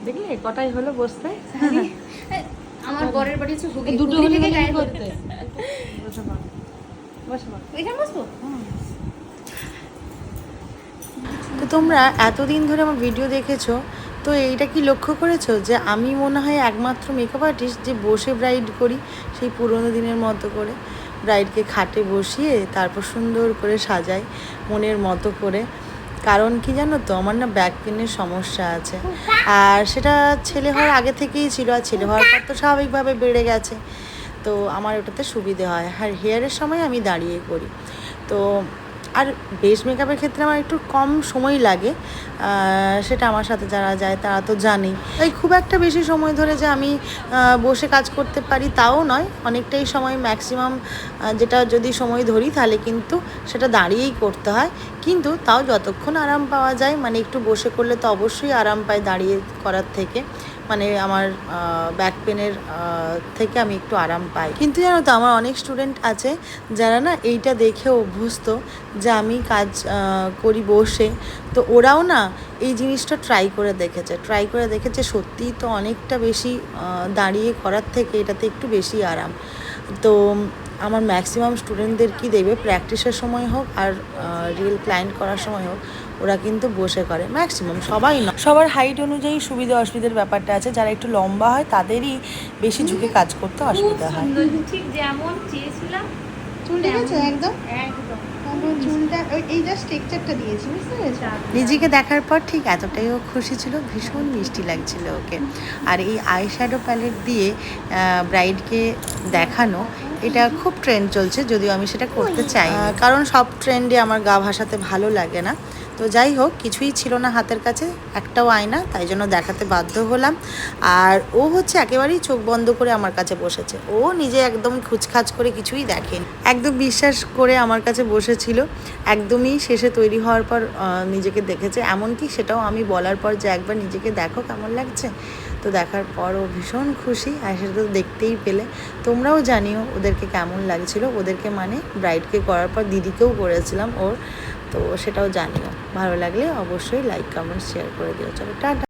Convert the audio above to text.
দেখলে কটাই হলো বসতে। আমার বরের বাড়ি হচ্ছে হুগলি, দুটো হুগলি হলে থেকে কি গায়ে করতে? বসে পড়, বসে পড়। এখানে বসবো। তো তোমরা এতদিন ধরে আমার ভিডিও দেখেছো, তো এইটা কি লক্ষ্য করেছো যে আমি মনে হয় একমাত্র মেকআপ আর্টিস্ট যে বসে ব্রাইড করি, সেই পুরোনো দিনের মতো করে ব্রাইডকে খাটে বসিয়ে তারপর সুন্দর করে সাজাই মনের মতো করে। কারণ কি জানো তো, আমার না ব্যাক পেনের সমস্যা আছে, আর সেটা ছেলে হওয়ার আগে থেকেই ছিল, আর ছেলে হওয়ার পর তো স্বাভাবিকভাবে বেড়ে গেছে। তো আমার ওটাতে সুবিধে হয়, আর হেয়ারের সময় আমি দাঁড়িয়ে করি। তো আর বেস মেকআপের ক্ষেত্রে আমার একটু কম সময় লাগে, সেটা আমার সাথে যারা যায় তারা তো জানেই। তাই খুব একটা বেশি সময় ধরে যে আমি বসে কাজ করতে পারি তাও নয়, অনেকটাই সময় ম্যাক্সিমাম যেটা যদি সময় ধরি তাহলে কিন্তু সেটা দাঁড়িয়েই করতে হয়। কিন্তু তাও যতক্ষণ আরাম পাওয়া যায়, মানে একটু বসে করলে তো অবশ্যই আরাম পাই দাঁড়িয়ে করার থেকে, মানে আমার ব্যাক পেনের থেকে আমি একটু আরাম পাই। কিন্তু জানো তো, আমার অনেক স্টুডেন্ট আছে যারা না এইটা দেখে অভ্যস্ত যে আমি কাজ করি বসে, তো ওরাও না এই জিনিসটা ট্রাই করে দেখেছে সত্যিই তো অনেকটা বেশি দাঁড়িয়ে করার থেকে এটাতে একটু বেশি আরাম। তো আমার ম্যাক্সিমাম স্টুডেন্টদের কি দেখবে, প্র্যাকটিসের সময় হোক আর রিয়েল ক্লায়েন্ট করার সময় হোক, ওরা কিন্তু বসে করে ম্যাক্সিমাম, সবাই না, সবার হাইট অনুযায়ী সুবিধা অসুবিধার ব্যাপারটা আছে। যারা একটু লম্বা হয় তাদেরই বেশি ঝুঁকে কাজ করতে অসুবিধা হয়। ঠিক যেমন চেয়েছিলাম। চুল ঠিক আছে একদম, একদম চুলটা এই জাস্ট টেক্সচারটা দিয়েছি, বুঝতে পেরেছো? নিজেকে দেখার পর ঠিক এতটাই ও খুশি ছিল, ভীষণ মিষ্টি লাগছিল ওকে। আর এই আই শ্যাডো প্যালেট দিয়ে ব্রাইডকে দেখানো, এটা খুব ট্রেন্ড চলছে, যদিও আমি সেটা করতে চাই, কারণ সব ট্রেন্ডে আমার গা ভাসাতে ভালো লাগে না। তো যাই হোক, কিছুই ছিল না হাতের কাছে, একটাও আয়না, তাই জন্য দেখাতে বাধ্য হলাম। আর ও হচ্ছে একেবারেই চোখ বন্ধ করে আমার কাছে বসেছে, ও নিজে একদম খুচখাচ করে কিছুই দেখেনি, একদম বিশ্বাস করে আমার কাছে বসেছিল। একদমই শেষে তৈরি হওয়ার পর নিজেকে দেখেছে, এমনকি সেটাও আমি বলার পর যে একবার নিজেকে দেখো কেমন লাগছে। তো দেখার পর ও ভীষণ খুশি, আর সেটা তো দেখতেই পেলে। তোমরাও জানিও ওদেরকে কেমন লাগছিল, ওদেরকে মানে ব্রাইডকে করার পর দিদিকেও করেছিলাম ওর, তো সেটাও জানিও। ভালো লাগলে অবশ্যই লাইক কমেন্ট শেয়ার করে দিও। চলো টাটা।